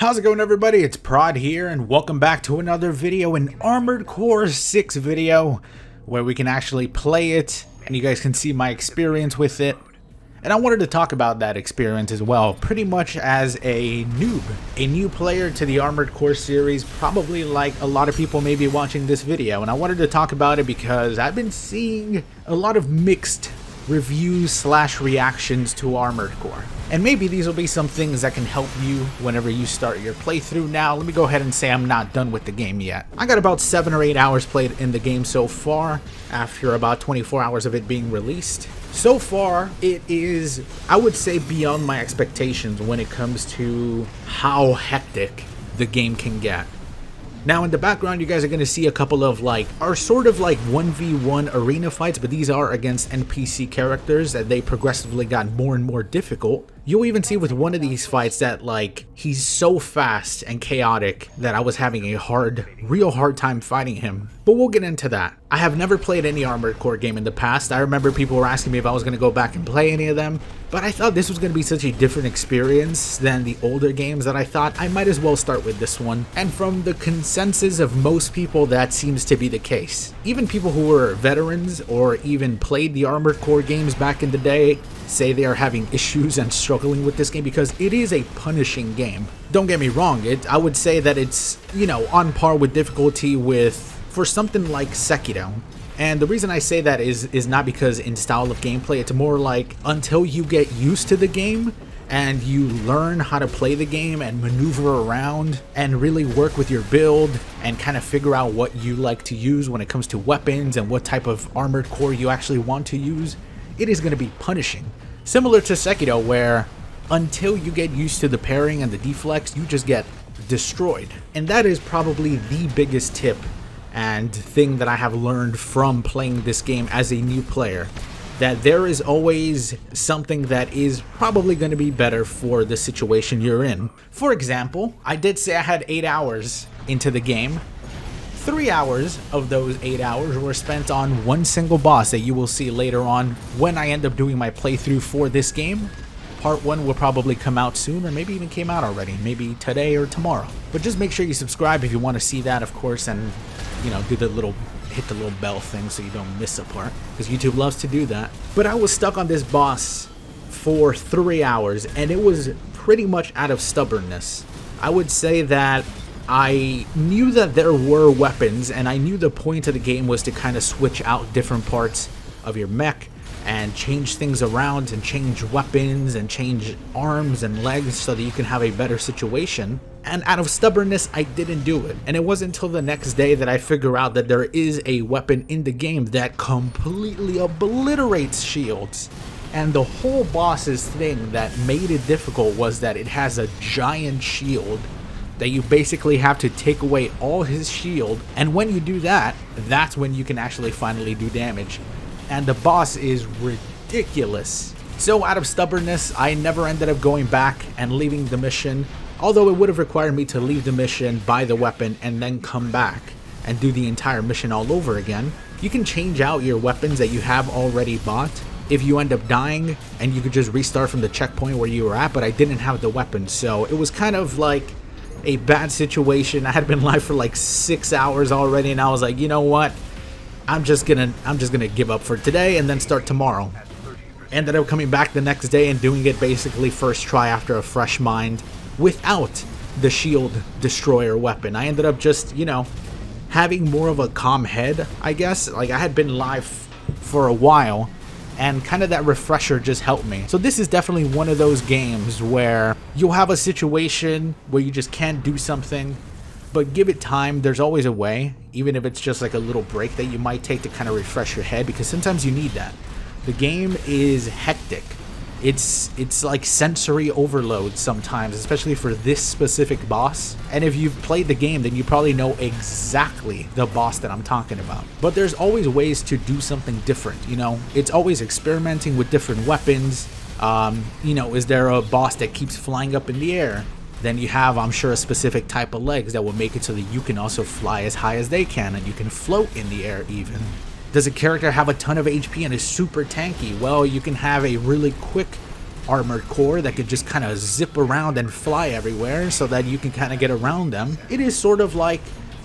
How's it going, everybody? It's Prod here, and welcome back to another video, an Armored Core 6 video, where we can actually play it, and you guys can see my experience with it. And I wanted to talk about that experience as well, pretty much as a noob, a new player to the Armored Core series, probably like a lot of people may be watching this video. And I wanted to talk about it because I've been seeing a lot of mixed reviews / reactions to Armored Core. And maybe these will be some things that can help you whenever you start your playthrough. Now, let me go ahead and say I'm not done with the game yet. I got about 7 or 8 hours played in the game so far, after about 24 hours of it being released. So far, it is, I would say, beyond my expectations when it comes to how hectic the game can get. Now, in the background, you guys are going to see a couple of are sort of like 1v1 arena fights, but these are against NPC characters that they progressively got more and more difficult. You'll even see with one of these fights that he's so fast and chaotic that I was having a real hard time fighting him. But we'll get into that. I have never played any Armored Core game in the past. I remember people were asking me if I was going to go back and play any of them, but I thought this was going to be such a different experience than the older games that I thought I might as well start with this one. And from the consensus of most people, that seems to be the case. Even people who were veterans or even played the Armored Core games back in the day say they are having issues and struggling with this game because it is a punishing game. Don't get me wrong, I would say that it's, on par with difficulty for something like Sekiro. And the reason I say that is not because in style of gameplay, it's more like until you get used to the game and you learn how to play the game and maneuver around and really work with your build and kind of figure out what you like to use when it comes to weapons and what type of Armored Core you actually want to use, it is going to be punishing. Similar to Sekiro, where until you get used to the parrying and the deflex, you just get destroyed. And that is probably the biggest tip and thing that I have learned from playing this game as a new player, that there is always something that is probably going to be better for the situation you're in. For example, I did say I had 8 hours into the game. 3 hours of those 8 hours were spent on one single boss that you will see later on when I end up doing my playthrough for this game. Part 1 will probably come out soon, or maybe even came out already, maybe today or tomorrow. But just make sure you subscribe if you want to see that, of course, and hit the little bell thing so you don't miss a part, because YouTube loves to do that. But I was stuck on this boss for 3 hours, and it was pretty much out of stubbornness. I would say that I knew that there were weapons, and I knew the point of the game was to kind of switch out different parts of your mech and change things around and change weapons and change arms and legs so that you can have a better situation. And out of stubbornness, I didn't do it. And it wasn't until the next day that I figure out that there is a weapon in the game that completely obliterates shields. And the whole boss's thing that made it difficult was that it has a giant shield that you basically have to take away all his shield, and when you do that, that's when you can actually finally do damage. And the boss is ridiculous. So out of stubbornness, I never ended up going back and leaving the mission, although it would have required me to leave the mission, buy the weapon, and then come back and do the entire mission all over again. You can change out your weapons that you have already bought if you end up dying, and you could just restart from the checkpoint where you were at, but I didn't have the weapon, so it was kind of like a bad situation. I had been live for 6 hours already, and I was like, you know what? I'm just gonna give up for today and then start tomorrow. Ended up coming back the next day and doing it basically first try after a fresh mind without the shield destroyer weapon. I ended up just, having more of a calm head, I guess. I had been live for a while, and kind of that refresher just helped me. So this is definitely one of those games where you'll have a situation where you just can't do something, but give it time. There's always a way, even if it's just a little break that you might take to kind of refresh your head, because sometimes you need that. The game is hectic. It's like sensory overload sometimes, especially for this specific boss. And if you've played the game, then you probably know exactly the boss that I'm talking about. But there's always ways to do something different, It's always experimenting with different weapons. Is there a boss that keeps flying up in the air? Then you have, I'm sure, a specific type of legs that will make it so that you can also fly as high as they can, and you can float in the air even. Does a character have a ton of HP and is super tanky? Well, you can have a really quick armored core that could just kind of zip around and fly everywhere so that you can kind of get around them. It is sort of like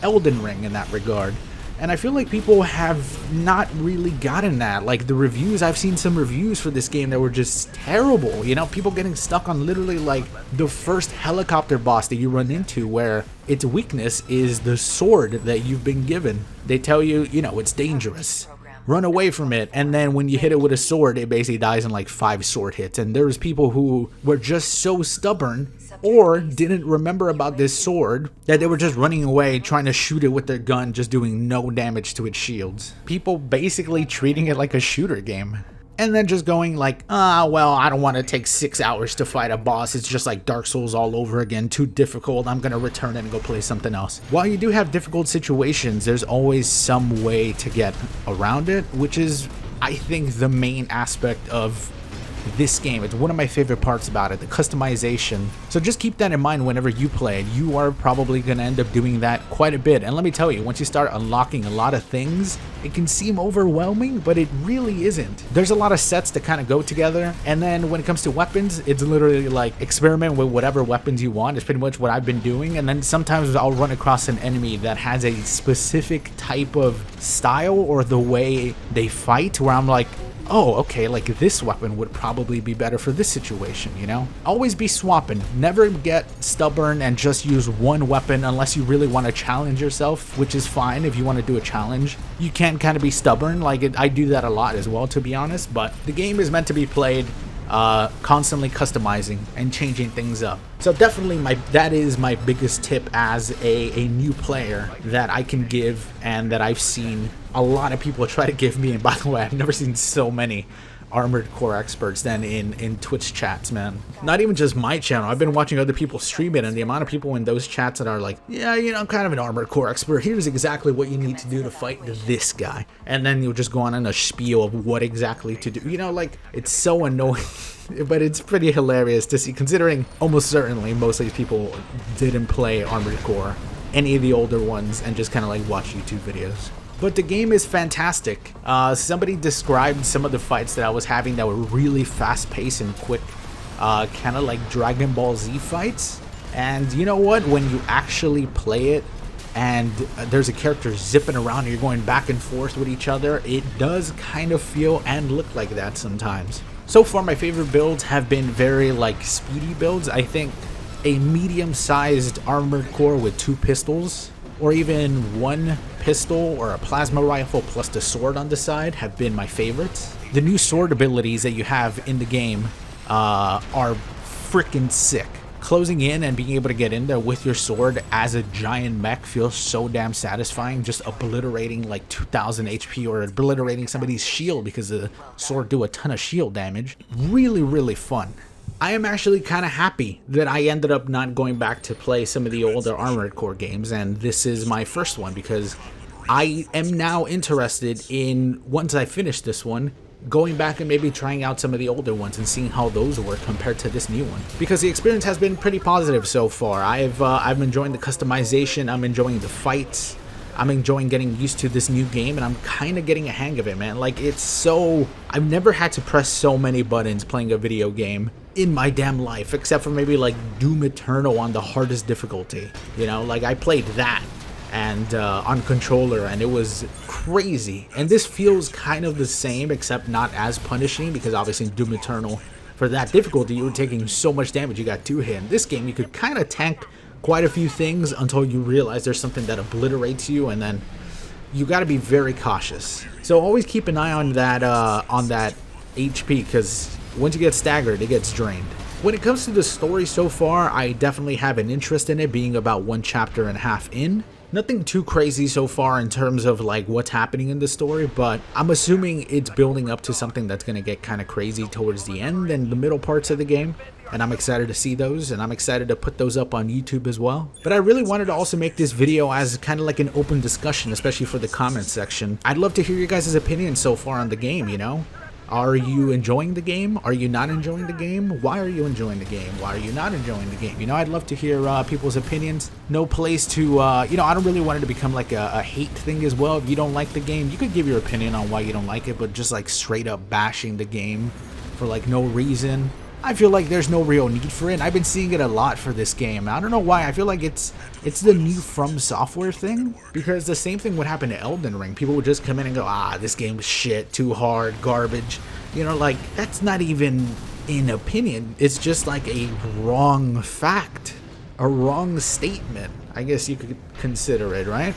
Elden Ring in that regard. And I feel like people have not really gotten that. Like the reviews, I've seen some reviews for this game that were just terrible. You know, people getting stuck on literally like the first helicopter boss that you run into, where its weakness is the sword that you've been given. They tell you, you know, it's dangerous, run away from it, and then when you hit it with a sword, it basically dies in like 5 sword hits. And there's people who were just so stubborn or didn't remember about this sword that they were just running away, trying to shoot it with their gun, just doing no damage to its shields. People basically treating it like a shooter game. And then just going like, well, I don't want to take 6 hours to fight a boss. It's just like Dark Souls all over again. Too difficult. I'm going to return it and go play something else. While you do have difficult situations, there's always some way to get around it, which is, I think, the main aspect of this game. It's one of my favorite parts about it, the customization. So just keep that in mind whenever you play it. You are probably going to end up doing that quite a bit. And let me tell you, once you start unlocking a lot of things, it can seem overwhelming, but it really isn't. There's a lot of sets that kind of go together. And then when it comes to weapons, it's literally like experiment with whatever weapons you want. It's pretty much what I've been doing. And then sometimes I'll run across an enemy that has a specific type of style or the way they fight where I'm like, oh, okay, like this weapon would probably be better for this situation, you know? Always be swapping. Never get stubborn and just use one weapon unless you really want to challenge yourself, which is fine if you want to do a challenge. You can kind of be stubborn, like I do that a lot as well, to be honest, but the game is meant to be played constantly customizing and changing things up. So definitely that is my biggest tip as a new player that I can give and that I've seen a lot of people try to give me. And by the way, I've never seen so many Armored Core experts than in Twitch chats, man. Not even just my channel. I've been watching other people stream it, and the amount of people in those chats that are like, yeah, you know, I'm kind of an Armored Core expert. Here's exactly what you need to do to fight this guy. And then you'll just go on a spiel of what exactly to do. You know, like, it's so annoying. But it's pretty hilarious to see, considering almost certainly most of these people didn't play Armored Core, any of the older ones, and just kind of like watch YouTube videos. But the game is fantastic. Somebody described some of the fights that I was having that were really fast-paced and quick, kind of like Dragon Ball Z fights. And you know what? When you actually play it, and there's a character zipping around and you're going back and forth with each other, it does kind of feel and look like that sometimes. So far, my favorite builds have been very like speedy builds. I think a medium-sized Armored Core with 2 pistols, or even 1 pistol or a plasma rifle plus the sword on the side, have been my favorites. The new sword abilities that you have in the game are freaking sick. Closing in and being able to get in there with your sword as a giant mech feels so damn satisfying. Just obliterating like 2000 HP or obliterating somebody's shield because the sword do a ton of shield damage. Really, really fun. I am actually kind of happy that I ended up not going back to play some of the older Armored Core games, and this is my first one because I am now interested in, once I finish this one, going back and maybe trying out some of the older ones and seeing how those work compared to this new one, because the experience has been pretty positive so far. I'm enjoying the customization, I'm enjoying the fights, I'm enjoying getting used to this new game, and I'm kind of getting a hang of it, man. Like, it's so... I've never had to press so many buttons playing a video game in my damn life, except for maybe like Doom Eternal on the hardest difficulty. You know, like I played that and on controller, and it was crazy. And this feels kind of the same, except not as punishing, because obviously in Doom Eternal, for that difficulty, you were taking so much damage, you got 2 hit. In this game, you could kind of tank quite a few things until you realize there's something that obliterates you, and then you got to be very cautious. So always keep an eye on that HP, because once you get staggered, it gets drained. When it comes to the story so far, I definitely have an interest in it, being about 1.5 chapters in. Nothing too crazy so far in terms of like what's happening in the story, but I'm assuming it's building up to something that's going to get kind of crazy towards the end and the middle parts of the game. And I'm excited to see those, and I'm excited to put those up on YouTube as well. But I really wanted to also make this video as kind of like an open discussion, especially for the comments section. I'd love to hear your guys' opinions so far on the game, you know? Are you enjoying the game? Are you not enjoying the game? Why are you enjoying the game? Why are you not enjoying the game? You know, I'd love to hear people's opinions. No place to, you know, I don't really want it to become like a hate thing as well. If you don't like the game, you could give your opinion on why you don't like it, but just like straight up bashing the game for like no reason, I feel like there's no real need for it. I've been seeing it a lot for this game. I don't know why. I feel like it's the new From Software thing, because the same thing would happen to Elden Ring. People would just come in and go, ah, this game is shit, too hard, garbage. You know, like, that's not even an opinion. It's just like a wrong fact, a wrong statement, I guess you could consider it, right?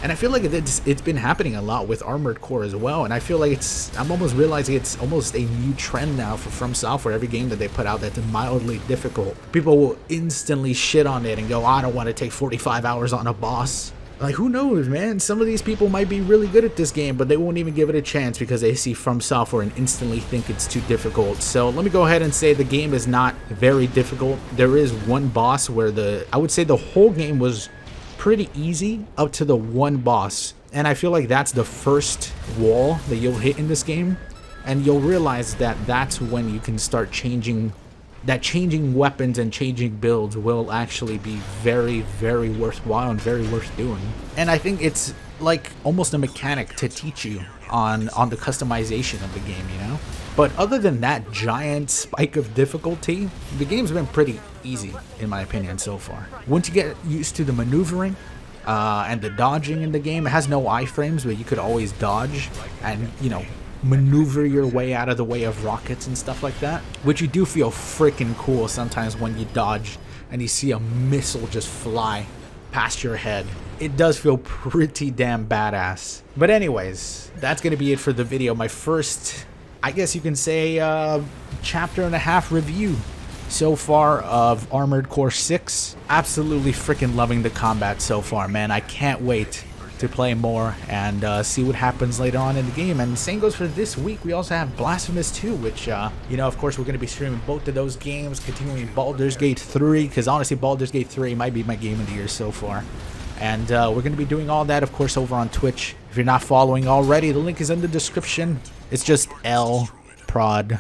And I feel like it's been happening a lot with Armored Core as well, and I feel like I'm almost realizing it's almost a new trend now for From Software. Every game that they put out that's mildly difficult, people will instantly shit on it and go, I don't want to take 45 hours on a boss. Like, who knows, man? Some of these people might be really good at this game, but they won't even give it a chance because they see From Software and instantly think it's too difficult. So let me go ahead and say the game is not very difficult. There is one boss where I would say the whole game was pretty easy up to the one boss, and I feel like that's the first wall that you'll hit in this game, and you'll realize that that's when you can start changing weapons and changing builds will actually be very, very worthwhile and very worth doing. And I think it's like almost a mechanic to teach you on the customization of the game, you know? But other than that giant spike of difficulty, the game's been pretty easy, in my opinion, so far. Once you get used to the maneuvering and the dodging in the game, it has no iframes, but you could always dodge and, you know, maneuver your way out of the way of rockets and stuff like that, which you do feel freaking cool sometimes when you dodge and you see a missile just fly past your head. It does feel pretty damn badass. But anyways, that's gonna be it for the video. My first, I guess you can say, chapter and a half review so far of Armored Core 6. Absolutely freaking loving the combat so far, man. I can't wait to play more and see what happens later on in the game. And the same goes for this week. We also have Blasphemous 2, which, you know, of course, we're going to be streaming both of those games, continuing Baldur's Gate 3, because honestly, Baldur's Gate 3 might be my game of the year so far. And we're going to be doing all that, of course, over on Twitch. If you're not following already, the link is in the description. It's just LProd_,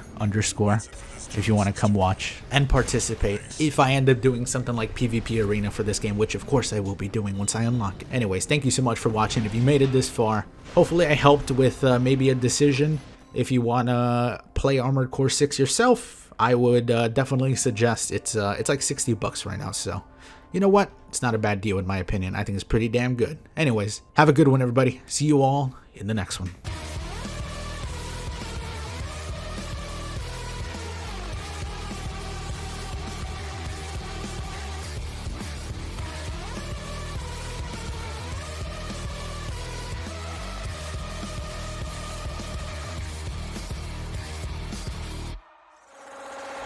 if you want to come watch and participate if I end up doing something like PvP Arena for this game, which of course I will be doing once I unlock it. Anyways, thank you so much for watching. If you made it this far, hopefully I helped with maybe a decision. If you want to play Armored Core 6 yourself, I would definitely suggest it's like 60 bucks right now, so you know what? It's not a bad deal in my opinion. I think it's pretty damn good. Anyways, have a good one, everybody. See you all in the next one.